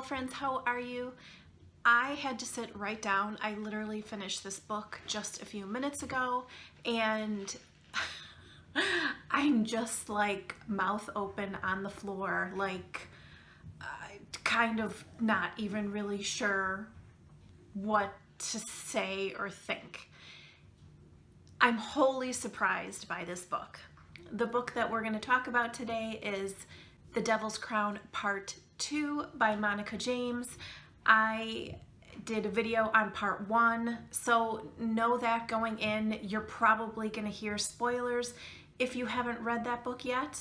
friends, how are you? I had to sit right down. I literally finished this book just a few minutes ago and I'm just like mouth open on the floor, like kind of not even really sure what to say or think. I'm wholly surprised by this book. The book that we're going to talk about today is The Devil's Crown Part 2 by Monica James. I did a video on Part 1, so know that going in, you're probably going to hear spoilers if you haven't read that book yet.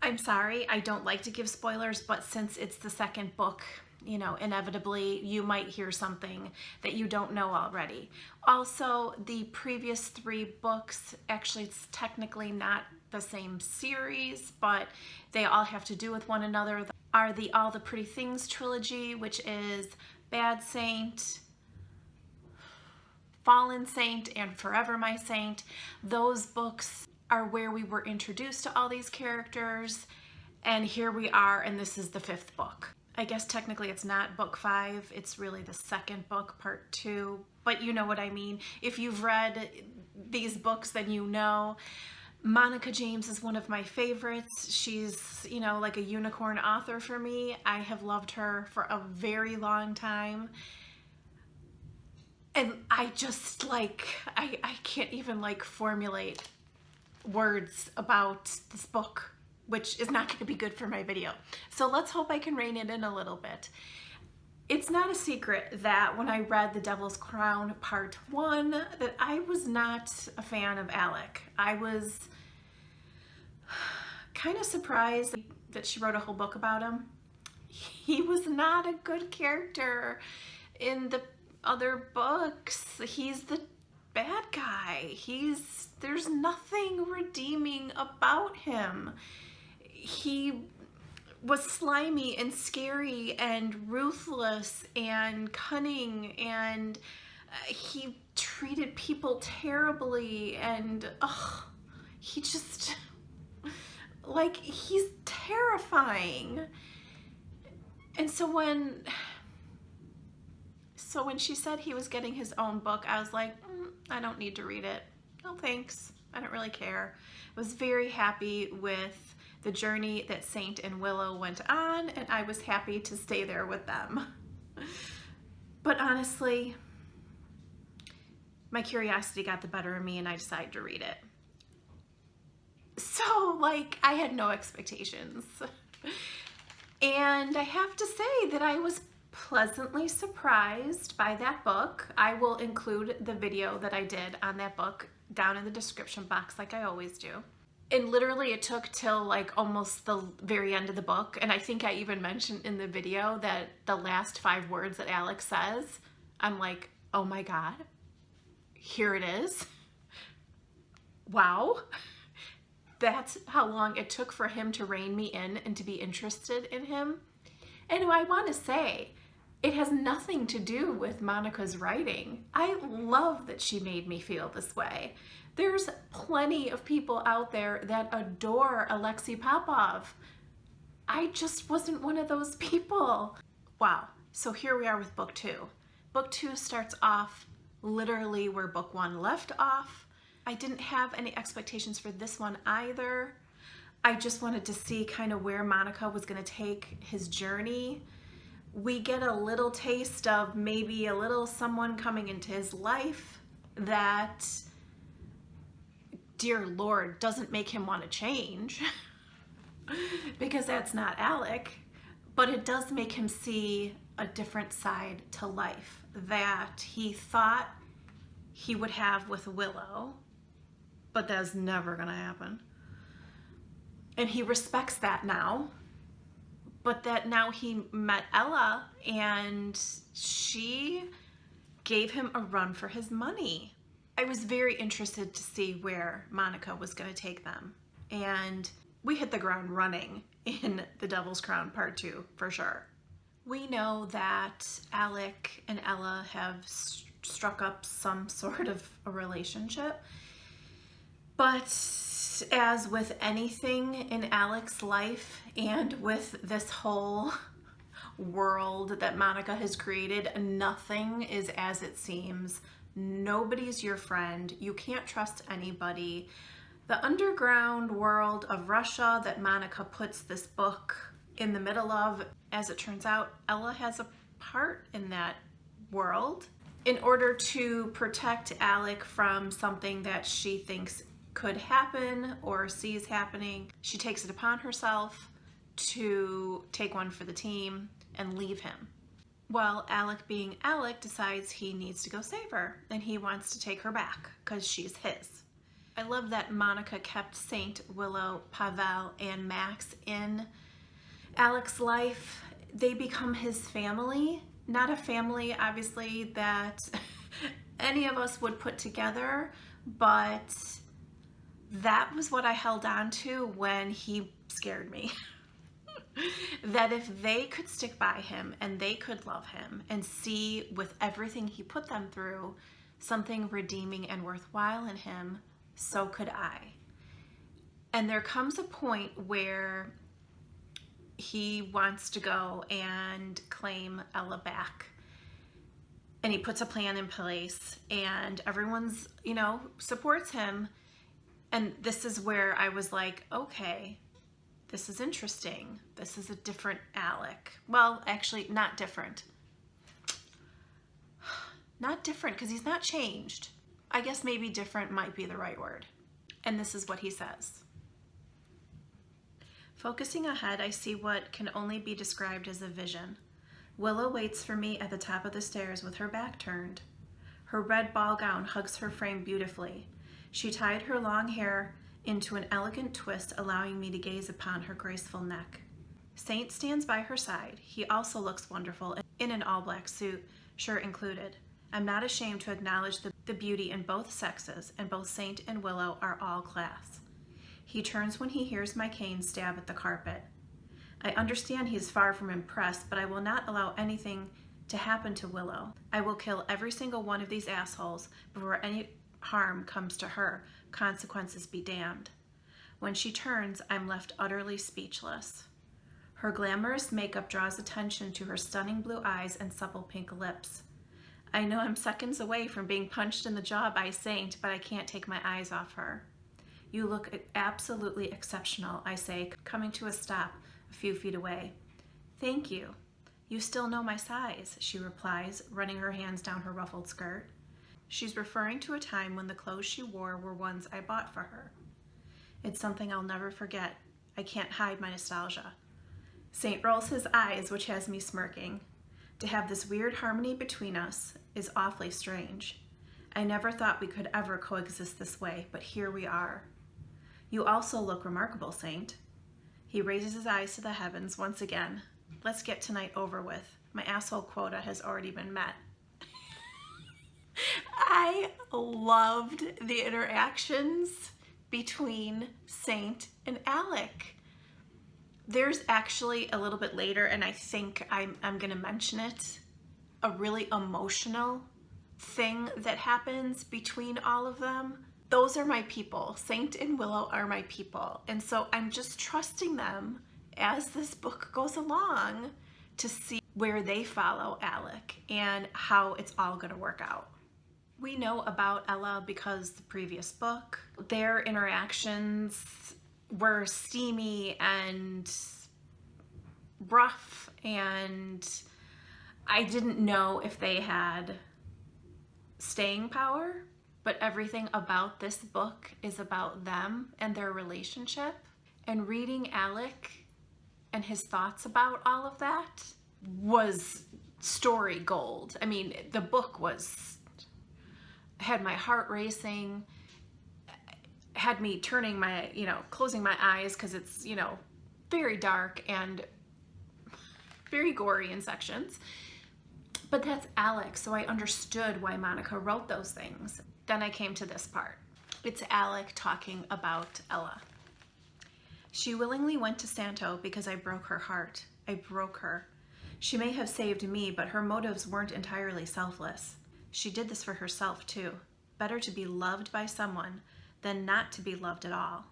I'm sorry, I don't like to give spoilers, but since it's the second book, you know, inevitably you might hear something that you don't know already. Also, the previous 3 books, actually it's technically not the same series, but they all have to do with one another, are the All the Pretty Things trilogy, which is Bad Saint, Fallen Saint, and Forever My Saint. Those books are where we were introduced to all these characters, and here we are, and this is the 5th book. I guess technically it's not book 5, it's really the 2nd book, part 2, but you know what I mean. If you've read these books, then you know. Monica James is one of my favorites. She's, you know, like a unicorn author for me. I have loved her for a very long time. And I just like, I can't even like formulate words about this book, which is not going to be good for my video. So let's hope I can rein it in a little bit. It's not a secret that when I read The Devil's Crown Part 1, that I was not a fan of Alek. I was kind of surprised that she wrote a whole book about him. He was not a good character in the other books. He's the bad guy. There's nothing redeeming about him. He was slimy and scary and ruthless and cunning, and he treated people terribly, and he just, like, he's terrifying. And so when she said he was getting his own book, I was like, I don't need to read it. No thanks. I don't really care. I was very happy with the journey that Saint and Willow went on, and I was happy to stay there with them. But honestly, my curiosity got the better of me and I decided to read it. So, like, I had no expectations. And I have to say that I was pleasantly surprised by that book. I will include the video that I did on that book down in the description box like I always do. And literally it took till like almost the very end of the book, and I think I even mentioned in the video that the last 5 words that Alec says, I'm like, oh my god, here it is. Wow. That's how long it took for him to rein me in and to be interested in him. And I want to say, it has nothing to do with Monica's writing. I love that she made me feel this way. There's plenty of people out there that adore Alexei Popov. I just wasn't one of those people. Wow, so here we are with book 2. Book 2 starts off literally where book 1 left off. I didn't have any expectations for this one either. I just wanted to see kind of where Monica was going to take his journey. We get a little taste of maybe a little someone coming into his life that, dear Lord, doesn't make him want to change because that's not Alec, but it does make him see a different side to life that he thought he would have with Willow, but that's never gonna happen. And he respects that now, but that now he met Ella and she gave him a run for his money. I was very interested to see where Monica was going to take them, and we hit the ground running in The Devil's Crown Part 2 for sure. We know that Alec and Ella have struck up some sort of a relationship, but as with anything in Alec's life and with this whole world that Monica has created. Nothing is as it seems. Nobody's your friend. You can't trust anybody. The underground world of Russia that Monica puts this book in the middle of, as it turns out, Ella has a part in that world. In order to protect Alec from something that she thinks could happen or sees happening, she takes it upon herself to take one for the team and leave him. Well, Alec, being Alec, decides he needs to go save her, and he wants to take her back because she's his. I love that Monica kept Saint, Willow, Pavel, and Max in Alec's life. They become his family, not a family, obviously, that any of us would put together, but that was what I held on to when he scared me. That if they could stick by him and they could love him and see with everything he put them through something redeeming and worthwhile in him, so could I. And there comes a point where he wants to go and claim Ella back. And he puts a plan in place and everyone's, supports him. And this is where I was like, okay, this is interesting. This is a different Alec. Well, actually, not different. Not different, because he's not changed. I guess maybe different might be the right word. And this is what he says. Focusing ahead, I see what can only be described as a vision. Willow waits for me at the top of the stairs with her back turned. Her red ball gown hugs her frame beautifully. She tied her long hair into an elegant twist, allowing me to gaze upon her graceful neck. Saint stands by her side. He also looks wonderful in an all-black suit, shirt included. I'm not ashamed to acknowledge the beauty in both sexes, and both Saint and Willow are all class. He turns when he hears my cane stab at the carpet. I understand he is far from impressed, but I will not allow anything to happen to Willow. I will kill every single one of these assholes before any harm comes to her. Consequences be damned. When she turns, I'm left utterly speechless. Her glamorous makeup draws attention to her stunning blue eyes and supple pink lips. I know I'm seconds away from being punched in the jaw by Saint, but I can't take my eyes off her. You look absolutely exceptional, I say, coming to a stop a few feet away. Thank you. You still know my size, she replies, running her hands down her ruffled skirt. She's referring to a time when the clothes she wore were ones I bought for her. It's something I'll never forget. I can't hide my nostalgia. Saint rolls his eyes, which has me smirking. To have this weird harmony between us is awfully strange. I never thought we could ever coexist this way, but here we are. You also look remarkable, Saint. He raises his eyes to the heavens once again. Let's get tonight over with. My asshole quota has already been met. I loved the interactions between Saint and Alec. There's actually a little bit later, and I think I'm going to mention it, a really emotional thing that happens between all of them. Those are my people. Saint and Willow are my people. And so I'm just trusting them as this book goes along to see where they follow Alec and how it's all going to work out. We know about Ella because the previous book, their interactions were steamy and rough, and I didn't know if they had staying power, but everything about this book is about them and their relationship. And reading Alec and his thoughts about all of that was story gold. I mean, the book had my heart racing, had me turning my, closing my eyes because it's, very dark and very gory in sections. But that's Alec, so I understood why Monica wrote those things. Then I came to this part. It's Alec talking about Ella. She willingly went to Santo because I broke her heart. I broke her. She may have saved me, but her motives weren't entirely selfless. She did this for herself too. Better to be loved by someone than not to be loved at all.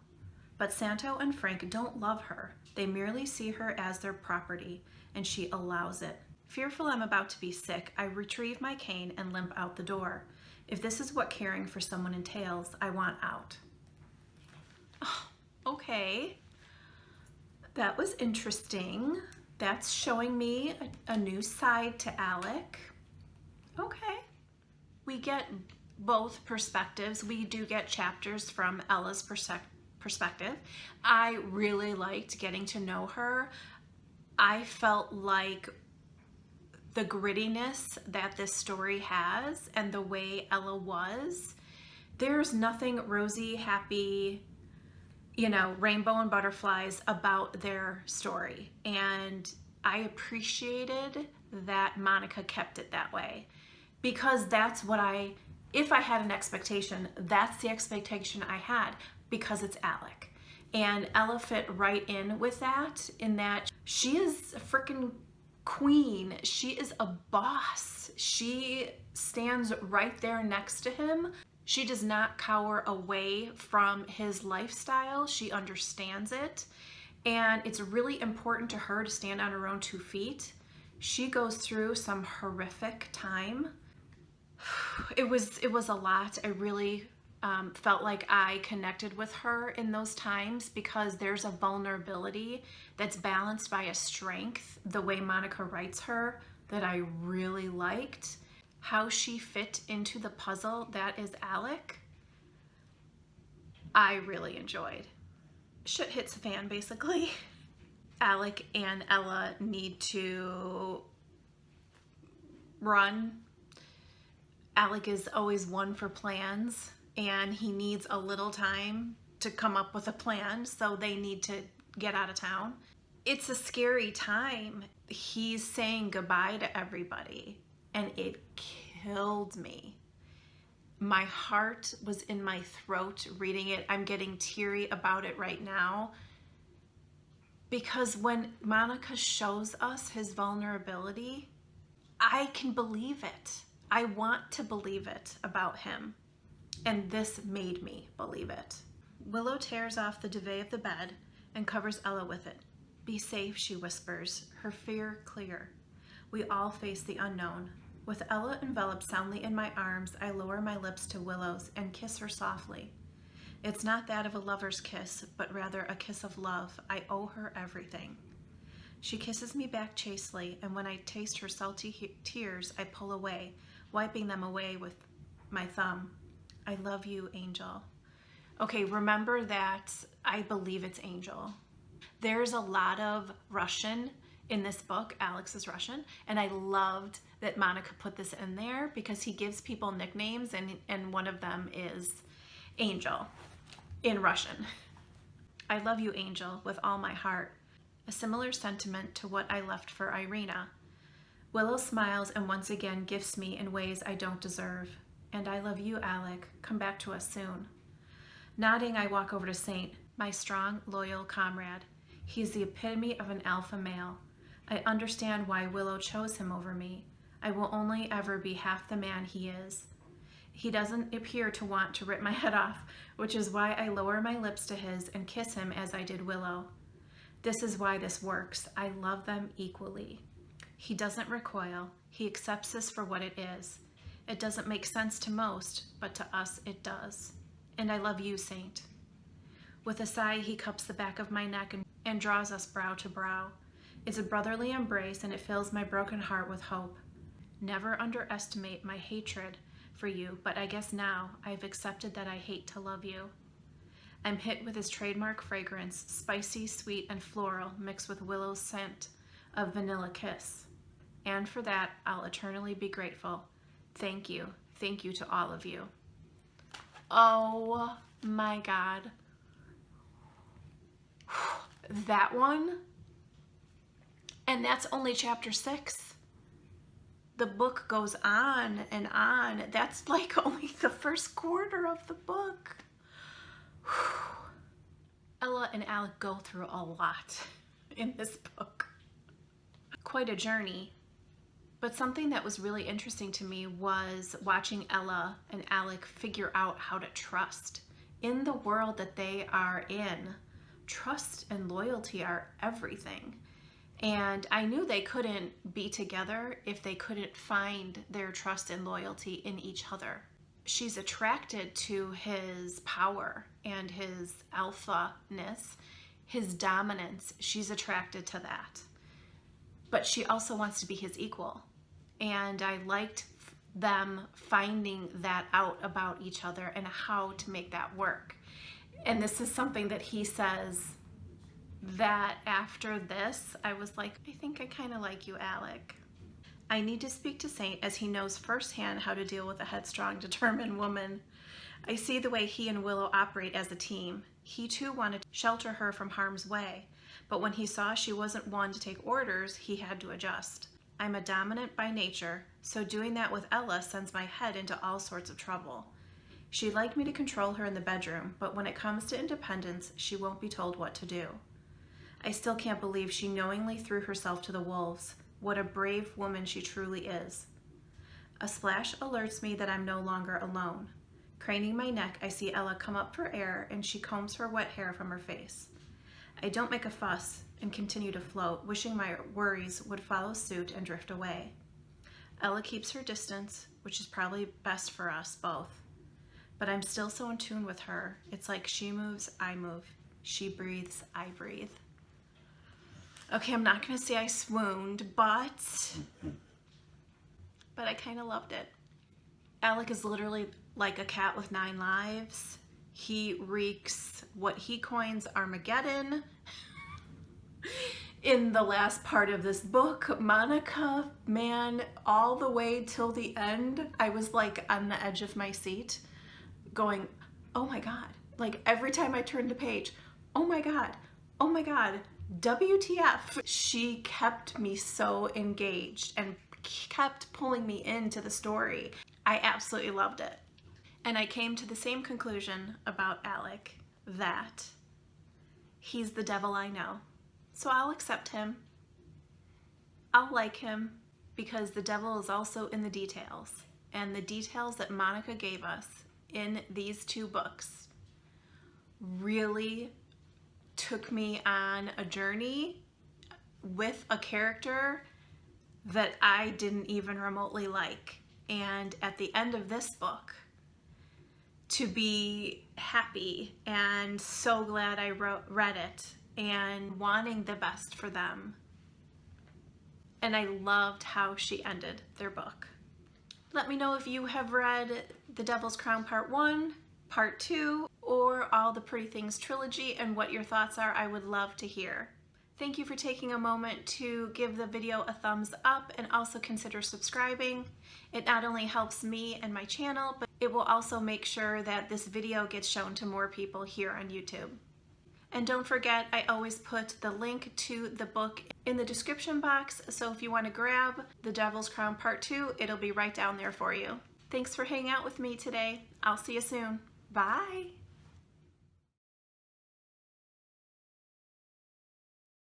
But Santo and Frank don't love her. They merely see her as their property, and she allows it. Fearful I'm about to be sick, I retrieve my cane and limp out the door. If this is what caring for someone entails, I want out. Oh, okay. That was interesting. That's showing me a new side to Alec. Okay. We get both perspectives. We do get chapters from Ella's perspective. I really liked getting to know her. I felt like the grittiness that this story has and the way Ella was, there's nothing rosy, happy, you know, rainbow and butterflies about their story. And I appreciated that Monica kept it that way, because that's what if I had an expectation, that's the expectation I had, because it's Alec. And Ella fit right in with that, in that she is a freaking queen. She is a boss. She stands right there next to him. She does not cower away from his lifestyle. She understands it. And it's really important to her to stand on her own 2 feet. She goes through some horrific time. It was a lot. I really felt like I connected with her in those times, because there's a vulnerability that's balanced by a strength, the way Monica writes her, that I really liked. How she fit into the puzzle that is Alec, I really enjoyed. Shit hits the fan, basically. Alec and Ella need to run. Alec is always one for plans, and he needs a little time to come up with a plan, so they need to get out of town. It's a scary time. He's saying goodbye to everybody, and it killed me. My heart was in my throat reading it. I'm getting teary about it right now, because when Monica shows us his vulnerability, I can believe it. I want to believe it about him. And this made me believe it. Willow tears off the duvet of the bed and covers Ella with it. Be safe, she whispers, her fear clear. We all face the unknown. With Ella enveloped soundly in my arms, I lower my lips to Willow's and kiss her softly. It's not that of a lover's kiss, but rather a kiss of love. I owe her everything. She kisses me back chastely, and when I taste her salty tears, I pull away, wiping them away with my thumb. I love you, Angel. Okay, remember that I believe it's Angel. There's a lot of Russian in this book. Alex is Russian, and I loved that Monica put this in there, because he gives people nicknames, and one of them is Angel in Russian. I love you, Angel, with all my heart. A similar sentiment to what I left for Irina. Willow smiles and once again gifts me in ways I don't deserve. And I love you, Alec. Come back to us soon. Nodding, I walk over to Saint, my strong, loyal comrade. He is the epitome of an alpha male. I understand why Willow chose him over me. I will only ever be half the man he is. He doesn't appear to want to rip my head off, which is why I lower my lips to his and kiss him as I did Willow. This is why this works. I love them equally. He doesn't recoil. He accepts this for what it is. It doesn't make sense to most, but to us it does. And I love you, Saint. With a sigh, he cups the back of my neck and draws us brow to brow. It's a brotherly embrace, and it fills my broken heart with hope. Never underestimate my hatred for you, but I guess now I've accepted that I hate to love you. I'm hit with his trademark fragrance, spicy, sweet, and floral, mixed with Willow's scent of vanilla kiss. And for that, I'll eternally be grateful. Thank you. Thank you to all of you. Oh my God. That one. And that's only chapter 6. The book goes on and on. That's like only the first quarter of the book. Ella and Alec go through a lot in this book. Quite a journey. But something that was really interesting to me was watching Ella and Alec figure out how to trust. In the world that they are in, trust and loyalty are everything. And I knew they couldn't be together if they couldn't find their trust and loyalty in each other. She's attracted to his power and his alpha-ness, his dominance. She's attracted to that. But she also wants to be his equal. And I liked them finding that out about each other and how to make that work. And this is something that he says that after this, I was like, I think I kind of like you, Alec. I need to speak to Saint as he knows firsthand how to deal with a headstrong, determined woman. I see the way he and Willow operate as a team. He too wanted to shelter her from harm's way, but when he saw she wasn't one to take orders, he had to adjust. I'm a dominant by nature, so doing that with Ella sends my head into all sorts of trouble. She'd like me to control her in the bedroom, but when it comes to independence, she won't be told what to do. I still can't believe she knowingly threw herself to the wolves. What a brave woman she truly is. A splash alerts me that I'm no longer alone. Craning my neck, I see Ella come up for air and she combs her wet hair from her face. I don't make a fuss and continue to float, wishing my worries would follow suit and drift away. Ella keeps her distance, which is probably best for us both. But I'm still so in tune with her. It's like she moves, I move. She breathes, I breathe. Okay, I'm not gonna say I swooned, but I kind of loved it. Alec is literally like a cat with 9 lives. He wreaks what he coins Armageddon. In the last part of this book, Monica, man, all the way till the end, I was like on the edge of my seat going, oh my God. Like every time I turned a page, oh my God, WTF. She kept me so engaged and kept pulling me into the story. I absolutely loved it. And I came to the same conclusion about Alec, that he's the devil I know. So I'll accept him. I'll like him because the devil is also in the details. And the details that Monica gave us in these 2 books really took me on a journey with a character that I didn't even remotely like. And at the end of this book, to be happy and so glad I read it and wanting the best for them. And I loved how she ended their book. Let me know if you have read The Devil's Crown Part 1, Part 2, or All the Pretty Things Trilogy and what your thoughts are. I would love to hear. Thank you for taking a moment to give the video a thumbs up and also consider subscribing. It not only helps me and my channel, but it will also make sure that this video gets shown to more people here on YouTube. And don't forget, I always put the link to the book in the description box, so if you want to grab The Devil's Crown Part 2, it'll be right down there for you. Thanks for hanging out with me today. I'll see you soon. Bye!